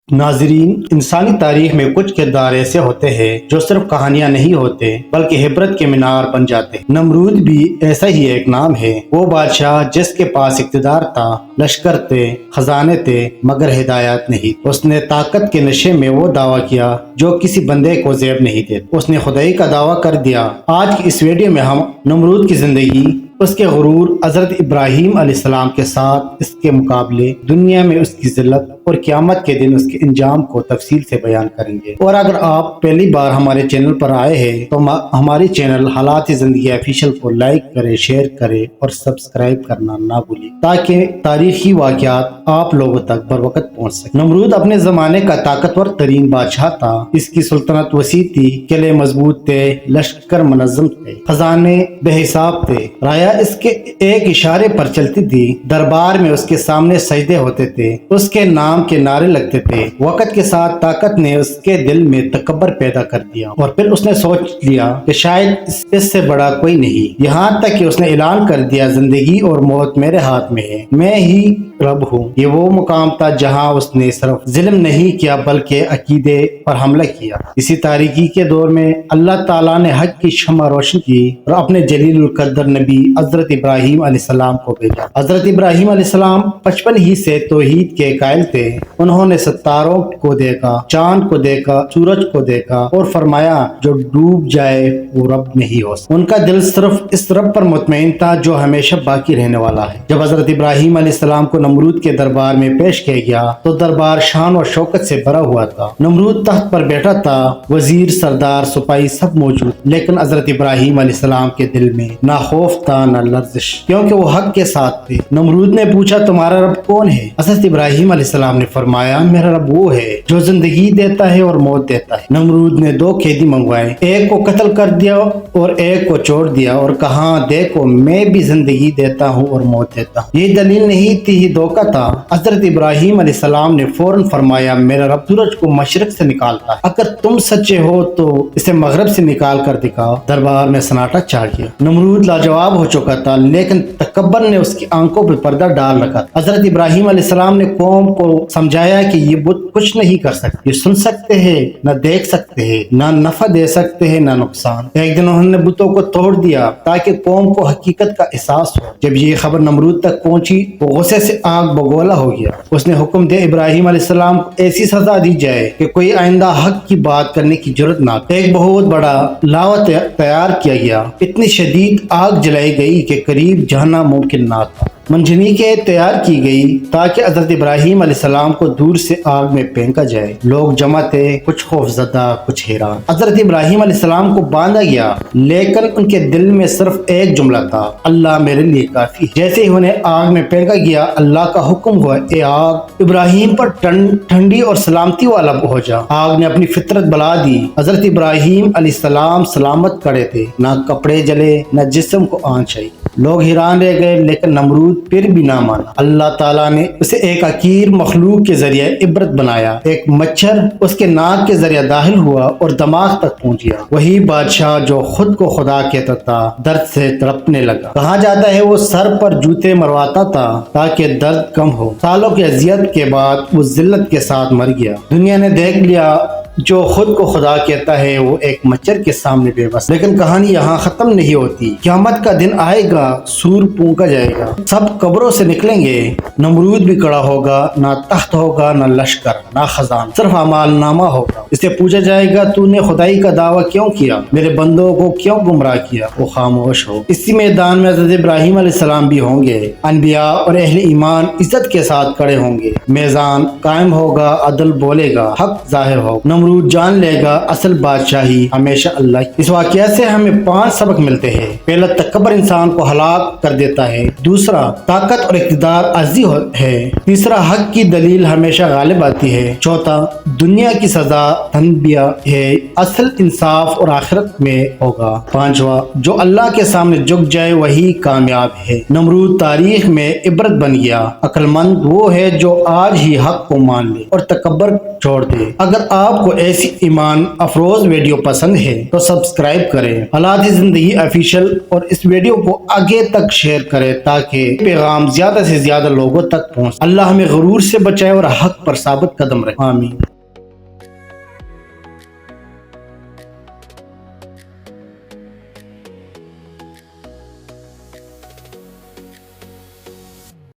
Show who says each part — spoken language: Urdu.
Speaker 1: ناظرین، انسانی تاریخ میں کچھ کردار ایسے ہوتے ہیں جو صرف کہانیاں نہیں ہوتے بلکہ عبرت کے مینار بن جاتے ہیں۔ نمرود بھی ایسا ہی ایک نام ہے، وہ بادشاہ جس کے پاس اقتدار تھا، لشکر تھے، خزانے تھے، مگر ہدایات نہیں۔ اس نے طاقت کے نشے میں وہ دعویٰ کیا جو کسی بندے کو زیب نہیں دیتا۔ اس نے خدائی کا دعویٰ کر دیا۔ آج کی اس ویڈیو میں ہم نمرود کی زندگی، اس کے غرور، حضرت ابراہیم علیہ السلام کے ساتھ اس کے مقابلے، دنیا میں اس کی ذلت اور قیامت کے دن اس کے انجام کو تفصیل سے بیان کریں گے۔ اور اگر آپ پہلی بار ہمارے چینل پر آئے ہیں تو ہماری چینل حالات زندگی آفیشل کو لائک کرے، شیئر کرے اور سبسکرائب کرنا نہ بھولیں تاکہ تاریخی واقعات آپ لوگوں تک بر وقت پہنچ سکیں۔ نمرود اپنے زمانے کا طاقتور ترین بادشاہ تھا۔ اس کی سلطنت وسیع تھی، قلعے مضبوط تھے، لشکر منظم تھے، خزانے بے حساب تھے، رایا اس کے ایک اشارے پر چلتی تھی، دربار میں اس کے سامنے سجدے ہوتے تھے، اس کے نام کے نعرے لگتے تھے۔ وقت کے ساتھ طاقت نے اس کے دل میں تکبر پیدا کر دیا اور پھر اس نے سوچ لیا کہ شاید اس سے بڑا کوئی نہیں، یہاں تک کہ اس نے اعلان کر دیا، زندگی اور موت میرے ہاتھ میں ہے، میں ہی رب ہوں۔ یہ وہ مقام تھا جہاں اس نے صرف ظلم نہیں کیا بلکہ عقیدے پر حملہ کیا۔ اسی تاریکی کے دور میں اللہ تعالیٰ نے حق کی شمع روشن کی اور اپنے جلیل القدر نبی حضرت ابراہیم علیہ السلام کو بھیجا۔ حضرت ابراہیم علیہ السلام بچپن ہی سے توحید کے قائل تھے۔ انہوں نے ستاروں کو دیکھا، چاند کو دیکھا، سورج کو دیکھا اور فرمایا جو ڈوب جائے وہ رب نہیں ہو سکتا۔ ان کا دل صرف اس رب پر مطمئن تھا جو ہمیشہ باقی رہنے والا ہے۔ جب حضرت ابراہیم علیہ السلام کو نمرود کے دربار میں پیش کیا گیا تو دربار شان اور شوکت سے بھرا ہوا تھا۔ نمرود تخت پر بیٹھا تھا، وزیر، سردار، سپاہی سب موجود، لیکن حضرت ابراہیم علیہ السلام کے دل میں نہ خوف تھا نہ لرزش، کیونکہ وہ حق کے ساتھ تھے۔ نمرود نے پوچھا تمہارا رب کون ہے؟ حضرت ابراہیم علیہ السلام نے فرمایا میرا رب وہ ہے جو زندگی دیتا ہے اور موت دیتا ہے۔ نمرود نے 2 قیدی منگوائے، ایک کو قتل کر دیا اور ایک کو چھوڑ دیا اور کہا دیکھو میں بھی زندگی دیتا ہوں اور موت دیتا ہوں۔ یہ دلیل نہیں تھی، یہ دھوکہ تھا۔ حضرت ابراہیم علیہ السلام نے فوراً فرمایا میرا رب سورج کو مشرق سے نکالتا ہے، اگر تم سچے ہو تو اسے مغرب سے نکال کر دکھاؤ۔ دربار میں سناٹا چھا گیا۔ نمرود لاجواب ہو چکا تھا لیکن تکبر نے اس کی آنکھوں پہ پردہ ڈال رکھا تھا۔ حضرت ابراہیم علیہ السلام نے قوم کو سمجھایا کہ یہ بت کچھ نہیں کر سکتے، یہ سن سکتے ہیں نہ دیکھ سکتے ہیں، نہ نفع دے سکتے ہیں نہ نقصان۔ ایک دن انہوں نے بتوں کو توڑ دیا تاکہ قوم کو حقیقت کا احساس ہو۔ جب یہ خبر نمرود تک پہنچی وہ غصے سے آگ بگولا ہو گیا۔ اس نے حکم دیا ابراہیم علیہ السلام کو ایسی سزا دی جائے کہ کوئی آئندہ حق کی بات کرنے کی جرت نہ کرے۔ ایک بہت بڑا لاوا تیار کیا گیا، اتنی شدید آگ جلائی گئی کہ قریب جانا ممکن نہ تھا۔ منجنیقیں تیار کی گئی تاکہ حضرت ابراہیم علیہ السلام کو دور سے آگ میں پھینکا جائے۔ لوگ جمع تھے، کچھ خوف زدہ، کچھ حیران۔ حضرت ابراہیم علیہ السلام کو باندھا گیا لیکن ان کے دل میں صرف ایک جملہ تھا، اللہ میرے لیے کافی ہے۔ جیسے ہی انہیں آگ میں پھینکا گیا اللہ کا حکم ہوا اے آگ ابراہیم پر ٹھنڈی اور سلامتی والا ہو جا۔ آگ نے اپنی فطرت بلا دی۔ حضرت ابراہیم علیہ السلام سلامت کھڑے تھے، نہ کپڑے جلے نہ جسم کو آنچ آئی۔ لوگ حیران رہ گئے لیکن نمرود پھر بھی نہ مانا۔ اللہ تعالیٰ نے اسے ایک حقیر مخلوق کے ذریعے عبرت بنایا۔ ایک مچھر اس کے ناک کے ذریعے داخل ہوا اور دماغ تک پہنچ گیا۔ وہی بادشاہ جو خود کو خدا کہتا تھا درد سے تڑپنے لگا۔ کہا جاتا ہے وہ سر پر جوتے مرواتا تھا تاکہ درد کم ہو۔ سالوں کی اذیت کے بعد وہ ذلت کے ساتھ مر گیا۔ دنیا نے دیکھ لیا جو خود کو خدا کہتا ہے وہ ایک مچھر کے سامنے بے بس۔ لیکن کہانی یہاں ختم نہیں ہوتی۔ قیامت کا دن آئے گا، سور پھونکا جائے گا، سب قبروں سے نکلیں گے، نمرود بھی کڑا ہوگا، نہ تخت ہوگا نہ لشکر نہ خزان، صرف اعمال نامہ ہوگا۔ اسے پوچھا جائے گا تو نے خدائی کا دعویٰ کیوں کیا، میرے بندوں کو کیوں گمراہ کیا؟ وہ خاموش ہو۔ اسی میدان میں حضرت ابراہیم علیہ السلام بھی ہوں گے، انبیاء اور اہل ایمان عزت کے ساتھ کھڑے ہوں گے، میزان قائم ہوگا، عدل بولے گا، حق ظاہر ہوگا، نمرود جان لے گا اصل بادشاہی ہمیشہ اللہ کی۔ اس واقعہ سے ہمیں 5 سبق ملتے ہیں۔ پہلا، تکبر انسان کو ہلاک کر دیتا ہے۔ دوسرا، طاقت اور اقتدار عارضی ہے۔ تیسرا، حق کی دلیل ہمیشہ غالب آتی ہے۔ چوتھا، دنیا کی سزا تنبیہ ہے، اصل انصاف اور آخرت میں ہوگا۔ پانچواں، جو اللہ کے سامنے جھک جائے وہی کامیاب ہے۔ نمرود تاریخ میں عبرت بن گیا۔ عقل مند وہ ہے جو آج ہی حق کو مان لے اور تکبر چھوڑ دے۔ اگر آپ کو کو ایسی ایمان افروز ویڈیو پسند ہے تو سبسکرائب کریں، حالات زندگی آفیشیل، اور اس ویڈیو کو آگے تک شیئر کریں تاکہ پیغام زیادہ سے زیادہ لوگوں تک پہنچ۔ اللہ ہمیں غرور سے بچائے اور حق پر ثابت قدم رکھے، آمین۔